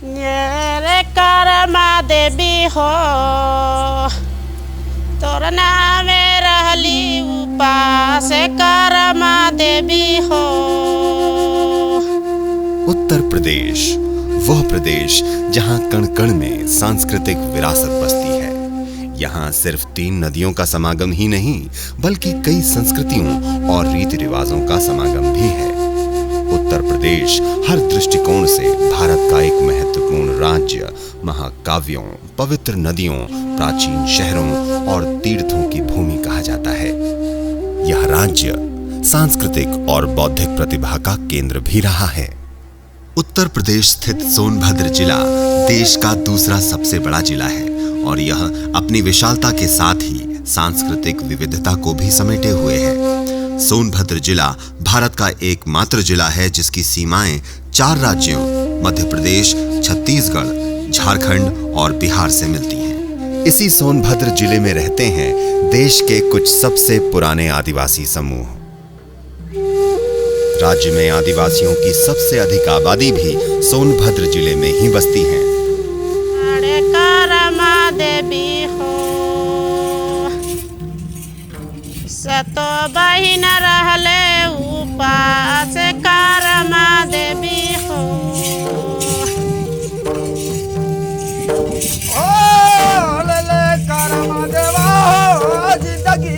रे कारमा देवी हो तोर नामे रहली उपास कारमा देवी हो। उत्तर प्रदेश वह प्रदेश जहां कण कण में सांस्कृतिक विरासत बसती है। यहाँ सिर्फ 3 नदियों का समागम ही नहीं बल्कि कई संस्कृतियों और रीति रिवाजों का समागम भी है। उत्तर प्रदेश हर दृष्टिकोण से भारत का एक महत्वपूर्ण राज्य, महाकाव्यों, पवित्र नदियों, प्राचीन शहरों और तीर्थों की भूमि कहा जाता है। यह राज्य सांस्कृतिक और बौद्धिक प्रतिभा का केंद्र भी रहा है। उत्तर प्रदेश स्थित सोनभद्र जिला देश का दूसरा सबसे बड़ा जिला है और यह अपनी विशालता के साथ ही सांस्कृतिक विविधता को भी समेटे हुए है। सोनभद्र जिला भारत का एकमात्र जिला है जिसकी सीमाएं 4 राज्यों मध्य प्रदेश, छत्तीसगढ़, झारखंड और बिहार से मिलती हैं। इसी सोनभद्र जिले में रहते हैं देश के कुछ सबसे पुराने आदिवासी समूह। राज्य में आदिवासियों की सबसे अधिक आबादी भी सोनभद्र जिले में ही बसती है। देवी हो सतो बहिन रहले उपास कारमा देवी हो। ओ ले कारमा देवा हो जिंदगी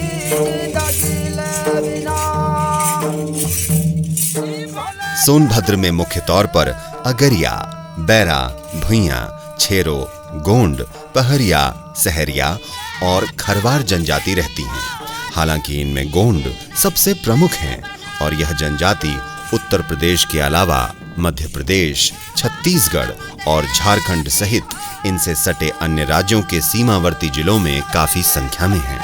ले बिना। सोनभद्र में मुख्य तौर पर अगरिया, बैरा, भुइयां, छेरो, गोंड, पहरिया, सहरिया और खरवार जनजाति रहती हैं। हालांकि इनमें गोंड सबसे प्रमुख हैं और यह जनजाति उत्तर प्रदेश के अलावा मध्य प्रदेश, छत्तीसगढ़ और झारखंड सहित इनसे सटे अन्य राज्यों के सीमावर्ती जिलों में काफी संख्या में है।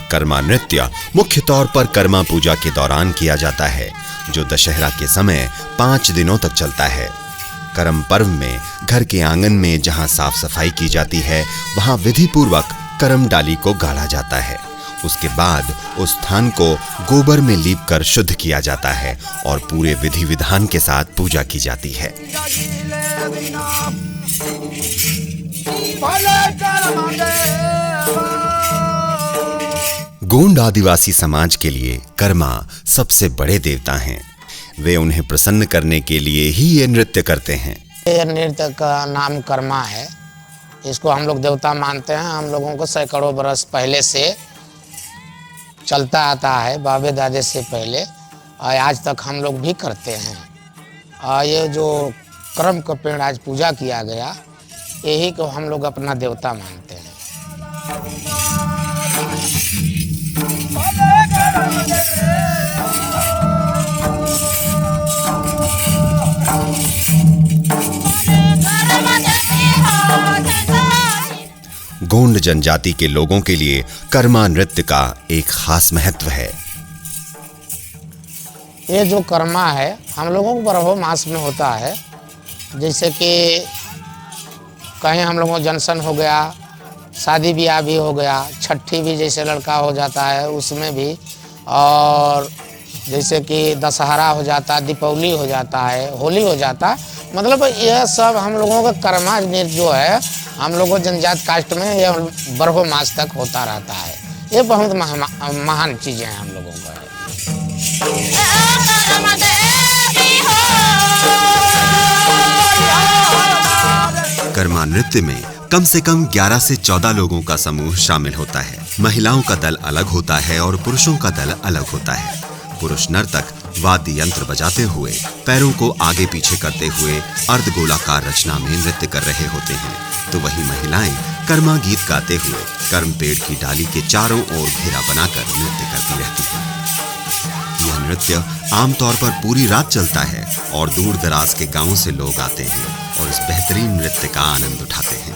कर्मा नृत्य मुख्य तौर पर कर्मा पूजा के दौरान किया जाता है जो दशहरा के समय 5 दिनों तक चलता है। करम पर्व में घर के आंगन में जहां साफ सफाई की जाती है वहां विधि पूर्वक करम डाली को गाड़ा जाता है। उसके बाद उस स्थान को गोबर में लीपकर शुद्ध किया जाता है और पूरे विधि विधान के साथ पूजा की जाती है। गोंड आदिवासी समाज के लिए कर्मा सबसे बड़े देवता हैं। वे उन्हें प्रसन्न करने के लिए ही ये नृत्य करते हैं। ये नृत्य का नाम कर्मा है। इसको हम लोग देवता मानते हैं। हम लोगों को सैकड़ों बरस पहले से चलता आता है, बाबे दादे से पहले, और आज तक हम लोग भी करते हैं। और ये जो कर्म का पेड़ आज पूजा किया गया, यही को हम लोग अपना देवता मानते हैं। गोंड जनजाति के लोगों के लिए कर्मा नृत्य का एक खास महत्व है। ये जो कर्मा है हम लोगों को बारह मास में होता है। जैसे कि कहीं हम लोगों को जंक्शन हो गया, शादी ब्याह भी हो गया, छठी भी जैसे लड़का हो जाता है उसमें भी, और जैसे कि दशहरा हो जाता, दीपावली हो जाता है, होली हो जाता, मतलब यह सब हम लोगों का कर्मा नृत्य जो है हम लोगों जनजात कास्ट में यह 12 मास तक होता रहता है। ये बहुत महान चीज़ें हैं हम लोगों को। कर्मा नृत्य में कम से कम 11 से 14 लोगों का समूह शामिल होता है। महिलाओं का दल अलग होता है और पुरुषों का दल अलग होता है। पुरुष नर्तक वाद्य यंत्र बजाते हुए पैरों को आगे पीछे करते हुए अर्धगोलाकार रचना में नृत्य कर रहे होते हैं, तो वही महिलाएं कर्मा गीत गाते हुए कर्म पेड़ की डाली के चारों ओर घेरा बनाकर नृत्य करती रहती हैं। यह नृत्य आमतौर पर पूरी रात चलता है और दूर दराज के गांवों से लोग आते हैं और इस बेहतरीन नृत्य का आनंद उठाते हैं।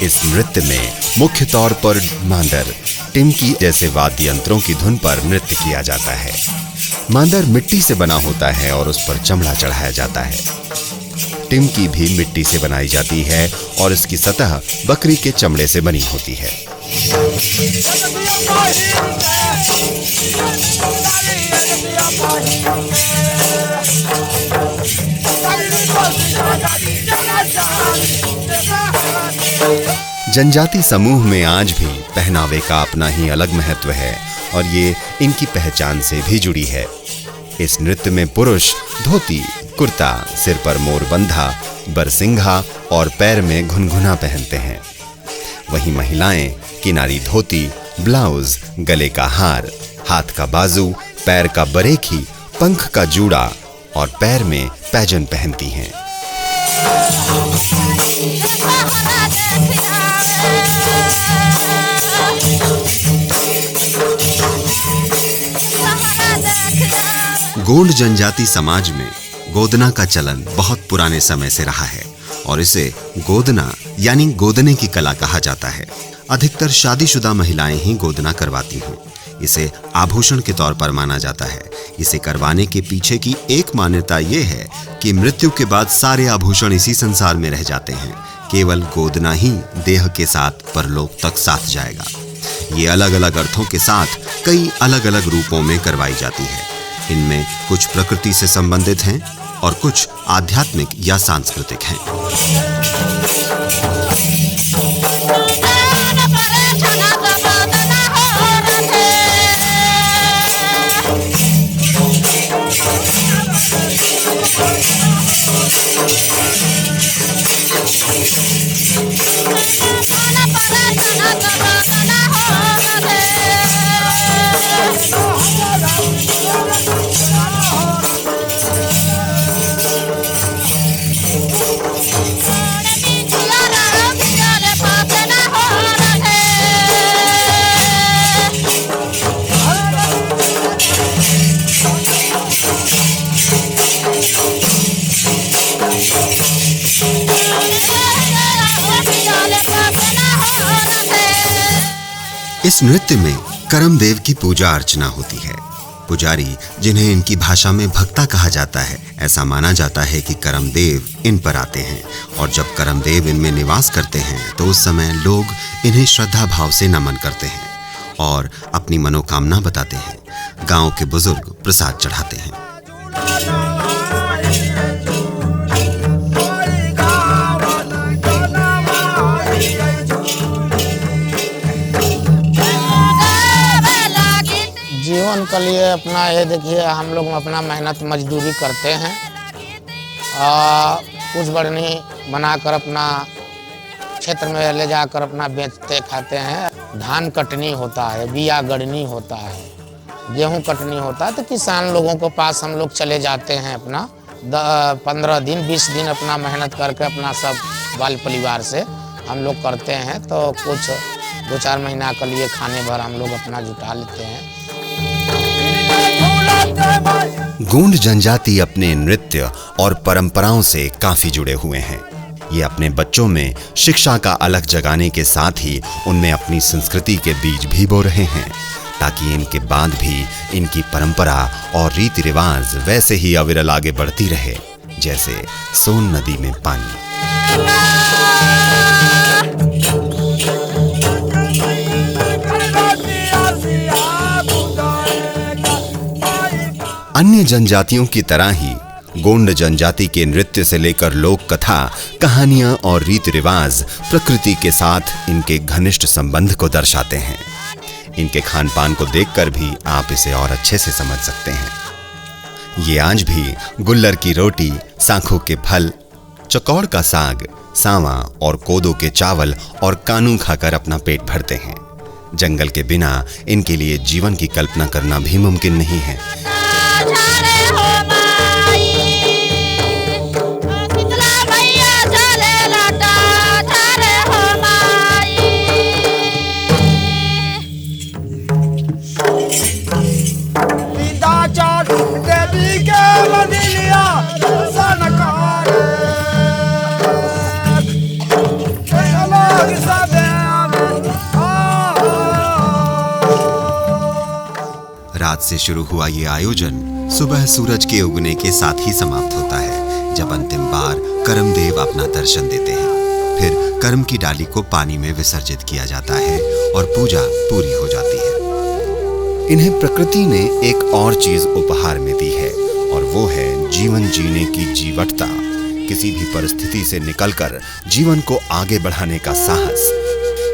इस नृत्य में मुख्य तौर पर मांदर, टिमकी जैसे वाद्य यंत्रों की धुन पर नृत्य किया जाता है। मांदर मिट्टी से बना होता है और उस पर चमड़ा चढ़ाया जाता है। टिमकी भी मिट्टी से बनाई जाती है और इसकी सतह बकरी के चमड़े से बनी होती है। जनजाति समूह में आज भी पहनावे का अपना ही अलग महत्व है और ये इनकी पहचान से भी जुड़ी है। इस नृत्य में पुरुष धोती, कुर्ता, सिर पर मोरबंधा, बरसिंघा और पैर में घुनघुना पहनते हैं। वहीं महिलाएं किनारी धोती, ब्लाउज, गले का हार, हाथ का बाजू, पैर का बरेखी, पंख का जूड़ा और पैर में पैजन पहनती हैं। गोंड जनजाति समाज में गोदना का चलन बहुत पुराने समय से रहा है और इसे गोदना यानी गोदने की कला कहा जाता है। अधिकतर शादीशुदा महिलाएं ही गोदना करवाती हैं। इसे आभूषण के तौर पर माना जाता है। इसे करवाने के पीछे की एक मान्यता ये है कि मृत्यु के बाद सारे आभूषण इसी संसार में रह जाते हैं, केवल गोदना ही देह के साथ परलोक तक साथ जाएगा। ये अलग अलग अर्थों के साथ कई अलग अलग रूपों में करवाई जाती है। इनमें कुछ प्रकृति से संबंधित हैं और कुछ आध्यात्मिक या सांस्कृतिक हैं। इस नृत्य में करमदेव की पूजा अर्चना होती है। पुजारी, जिन्हें इनकी भाषा में भक्ता कहा जाता है, ऐसा माना जाता है कि करमदेव इन पर आते हैं और जब करमदेव इनमें निवास करते हैं तो उस समय लोग इन्हें श्रद्धा भाव से नमन करते हैं और अपनी मनोकामना बताते हैं। गांव के बुजुर्ग प्रसाद चढ़ाते हैं। जीवन के लिए अपना ये देखिए, हम लोग अपना मेहनत मजदूरी करते हैं और कुछ बढ़नी बनाकर अपना क्षेत्र में ले जाकर अपना बेचते खाते हैं। धान कटनी होता है, बिया गड़नी होता है, गेहूं कटनी होता है, तो किसान लोगों के पास हम लोग चले जाते हैं। अपना 15 दिन 20 दिन अपना मेहनत करके अपना सब बाल परिवार से हम लोग करते हैं, तो कुछ 2-4 महीना के लिए खाने भर हम लोग अपना जुटा लेते हैं। गोंड जनजाति अपने नृत्य और परंपराओं से काफी जुड़े हुए हैं। ये अपने बच्चों में शिक्षा का अलग जगाने के साथ ही उनमें अपनी संस्कृति के बीज भी बो रहे हैं, ताकि इनके बाद भी इनकी परंपरा और रीति रिवाज वैसे ही अविरल आगे बढ़ती रहे, जैसे सोन नदी में पानी। अन्य जनजातियों की तरह ही गोंड जनजाति के नृत्य से लेकर लोक कथा, कहानियां और रीति रिवाज प्रकृति के साथ इनके घनिष्ठ संबंध को दर्शाते हैं। इनके खान पान को देखकर भी आप इसे और अच्छे से समझ सकते हैं। ये आज भी गुल्लर की रोटी, सांखों के फल, चकौड़ का साग, सांवा और कोदो के चावल और कानू खाकर अपना पेट भरते हैं। जंगल के बिना इनके लिए जीवन की कल्पना करना भी मुमकिन नहीं है। रात से शुरू हुआ ये आयोजन सुबह सूरज के उगने के साथ ही समाप्त होता है, जब अंतिम बार कर्मदेव अपना दर्शन देते हैं। फिर कर्म की डाली को पानी में विसर्जित किया जाता है और पूजा पूरी हो जाती है। इन्हें प्रकृति ने एक और चीज उपहार में दी है, और वो है जीवन जीने की जीवटता, किसी भी परिस्थिति से निकलकर जीवन को आगे बढ़ाने का साहस।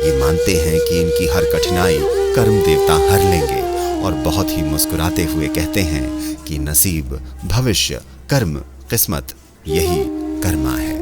ये मानते हैं कि इनकी हर कठिनाई कर्म देवता हर लेंगे, और बहुत ही मुस्कुराते हुए कहते हैं कि नसीब, भविष्य, कर्म, किस्मत, यही कर्मा है।